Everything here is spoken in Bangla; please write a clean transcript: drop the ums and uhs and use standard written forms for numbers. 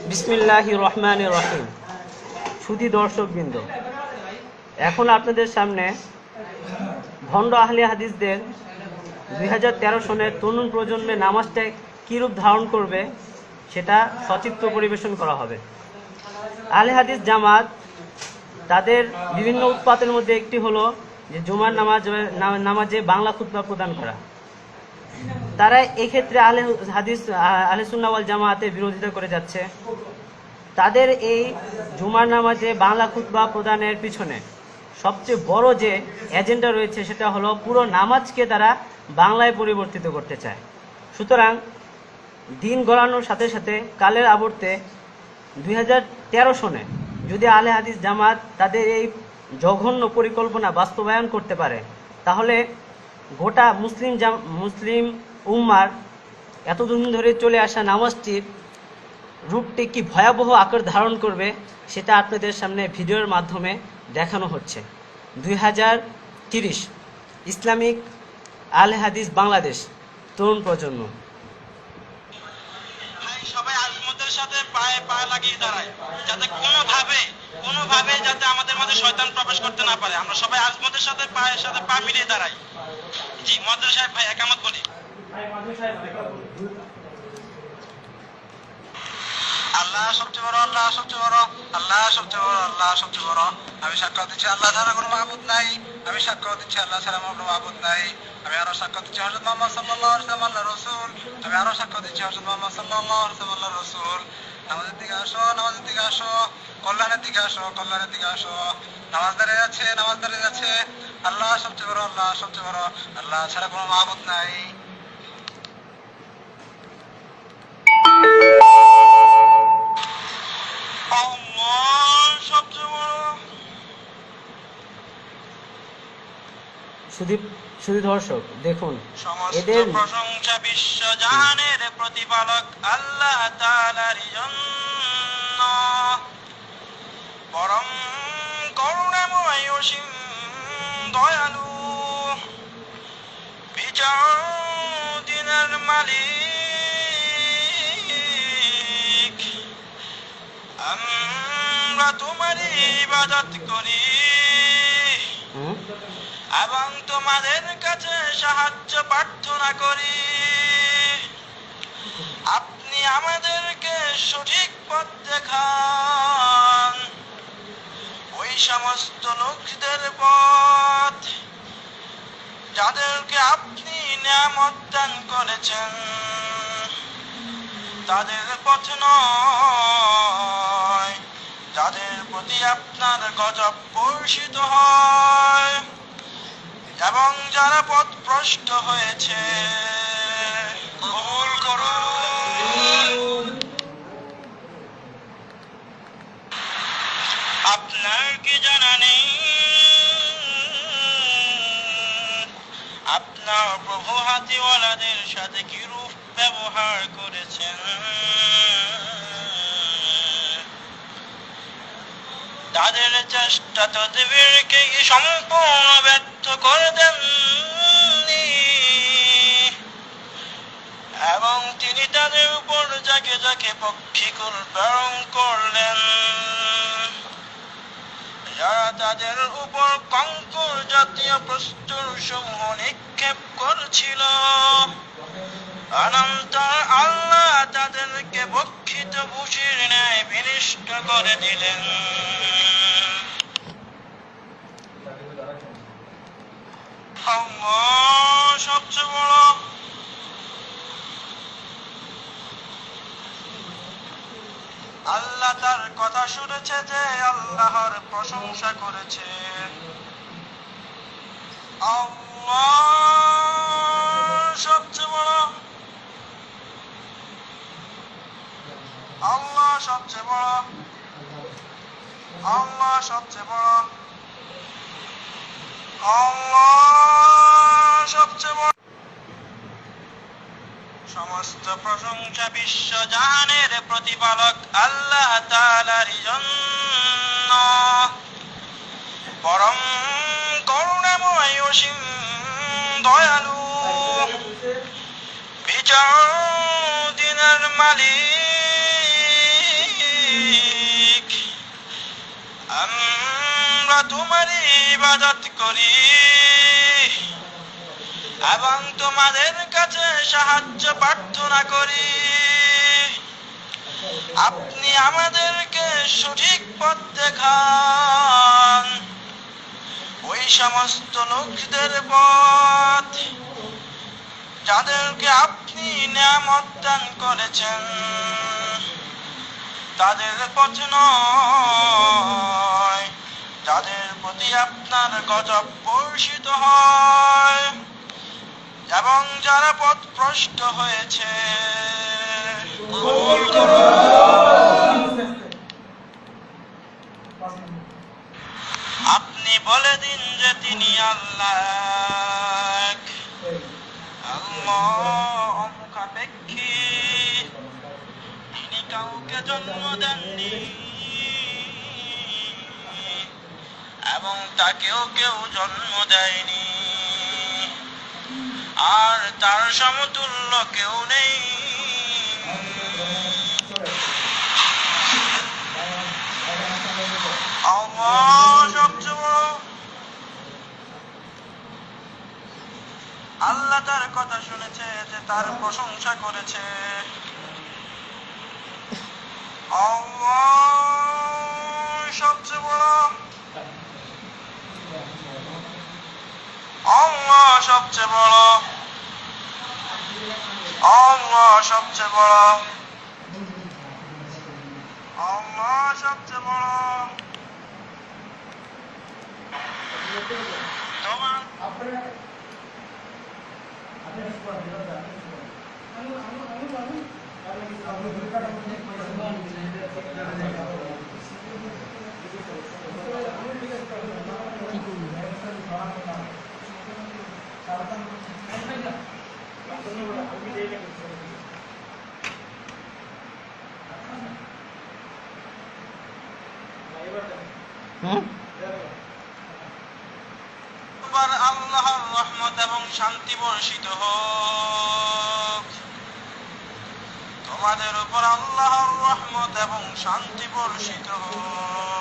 বিসমিল্লাহির রহমানির রহিম। সুধী দর্শকবৃন্দ, এখন আপনাদের সামনে ভণ্ড আহলে হাদিসদের 2013 সনের তরুণ প্রজন্মে নামাজটা কীরূপ ধারণ করবে সেটা সচিত্র পরিবেশন করা হবে। আহলে হাদিস জামাত তাদের বিভিন্ন উৎপাতের মধ্যে একটি হলো যে জুমার নামাজে বাংলা খুতবা প্রদান করা। তারা এক্ষেত্রে আহলে সুন্নাহ ওয়াল জামাতের বিরোধিতা করে যাচ্ছে। তাদের এই জুমার নামাজে বাংলা খুতবা প্রদানের পিছনে সবচেয়ে বড় যে এজেন্ডা রয়েছে সেটা হলো পুরো নামাজকে তারা বাংলায় পরিবর্তিত করতে চায়। সুতরাং দিন গড়ানোর সাথে সাথে কালের আবর্তে 2013 সনে যদি আহলে হাদিস জামাত তাদের এই জঘন্য পরিকল্পনা বাস্তবায়ন করতে পারে, তাহলে গোটা মুসলিম উম্মার এতদিন ধরে চলে আসা নামাজটির রূপটি কি ভয়াবহ আকার ধারণ করবে সেটা আপনাদের সামনে ভিডিওর মাধ্যমে দেখানো হচ্ছে। 2030 ইসলামিক আহলে হাদিস বাংলাদেশ তরুণ প্রজন্ম। সবাই আজমতের সাথে পায়ে পা লাগিয়ে দাঁড়ায়, যাতে কোনোভাবে যাতে আমাদের মধ্যে শয়তান প্রবেশ করতে না পারে। আমরা সবাই আজমতের সাথে পায়ের সাথে পা মিলিয়ে দাঁড়াই। জি মুয়াজ্জিন সাহেব, ভাই একামত বলি। আল্লাহ সবচেয়ে বড়, আল্লাহ সবচেয়ে বড়, আল্লাহ সবচেয়ে বড়, আল্লাহ সবচেয়ে বড়। আমি সাক্ষ্য দিচ্ছি আল্লাহ ছাড়া কোনো মাবুদ নাই। আমি সাক্ষ্য দিচ্ছি আল্লাহ ছাড়া কোনো মাবুদ নাই। আমি আরো সাক্ষ্য দিচ্ছি হযরত মুহাম্মদ সাল্লাল্লাহু আলাইহি ওয়াসাল্লাম আল্লাহর রাসূল। আমি আরো সাক্ষ্য দিচ্ছি হযরত মুহাম্মদ সাল্লাল্লাহু আলাইহি ওয়াসাল্লাম আল্লাহর রাসূল। নামাজের দিকে আসো, নামাজের দিকে আসো, কল্যাণের দিকে আসো, কল্যাণের দিকে আসো। নামাজ দাঁড়িয়ে আছে, নামাজ দাঁড়িয়ে আছে। আল্লাহ সবচেয়ে বড়, আল্লাহ সবচেয়ে বড়, আল্লাহ ছাড়া কোনো মাবুদ নাই। সুধী দর্শক দেখুন, এদের প্রশংসা বিশ্ব জাহানের প্রতিপালক আল্লাহ তাআলারই জন্য। পরম করুণাময় অসীম দয়ালু, বিচার দিনের মালিক। আমরা তোমারই ইবাদত করি এবং তোমাদের কাছে সাহায্য প্রার্থনা করি। আপনি আমাদেরকে সঠিক পথ দেখান, ওই সমস্ত লোকদের পথ যাদেরকে আপনি নিয়ামত দান করেছেন, তাদের পথ নয় যাদের প্রতি আপনার গজব বর্ষিত হয় এবং যারা পথভ্রষ্ট হয়েছে। কবুল করুন। আপনার কি জানা নেই আপনার প্রভু হাতিওয়ালাদের সাথে কিরূপ ব্যবহার করেছেন? তাদের চেষ্টা তদবিরকে সম্পূর্ণ ব্যর্থ করে দেননি এবং তিনি তাদের উপর যাকে যাকে পক্ষীকুল প্রেরণ করলেন, যারা তাদের উপর কঙ্কর জাতীয় প্রস্তর সমূহ নিক্ষেপ করছিল। অনন্তর আল্লাহ তাদেরকে বক্ষিত ভূষির ন্যায় বিনষ্ট করে দিলেন। আল্লাহ সবচেয়ে বড়। আল্লাহ তার কথা শুনেছে যে আল্লাহর প্রশংসা করেছে। আল্লাহ সবচেয়ে বড়, আল্লাহ সবচেয়ে বড়, আল্লাহ সবচেয়ে বড়, আল্লাহ সবচেয়ে বড়। সমস্ত প্রশংসা বিশ্ব জাহানের প্রতিপালক আল্লাহ তাআলারই জন্য। পরম করুণাময় অসীম দয়ালু, বিচার দিনের মালিক। তোমারই ইবাদত করি এবং তোমাদের কাছে সাহায্য প্রার্থনা করি। আপনি আমাদেরকে সঠিক পথ দেখান, ওই সমস্ত লোকদের পথ যাদেরকে আপনি নিয়ামত দান করেছেন, তাদের পথ নয় যাদের প্রতি আপনার গজব বর্ষিত হয় এবং যারা পথভ্রষ্ট হয়েছে। আপনি বলে দিন যে তিনি আল্লাহ, অমুখাপেক্ষী, তিনি কাউকে জন্ম দেননি এবং তাকেও কেউ জন্ম দেয়নি, আর তার সমতুল্য কেউ নেই। আল্লাহ সবচেয়ে বড়। আল্লাহ তার কথা শুনেছে যে তার প্রশংসা করেছে। আল্লাহ সবচেয়ে বড়। আল্লাহ সবচেয়ে বড়। আল্লাহ সবচেয়ে বড়। আল্লাহ সবচেয়ে বড়। তোমার আল্লাহর রহমত এবং শান্তি বর্ষিত হোক। তোমাদের উপর আল্লাহর রহমত এবং শান্তি বর্ষিত হোক।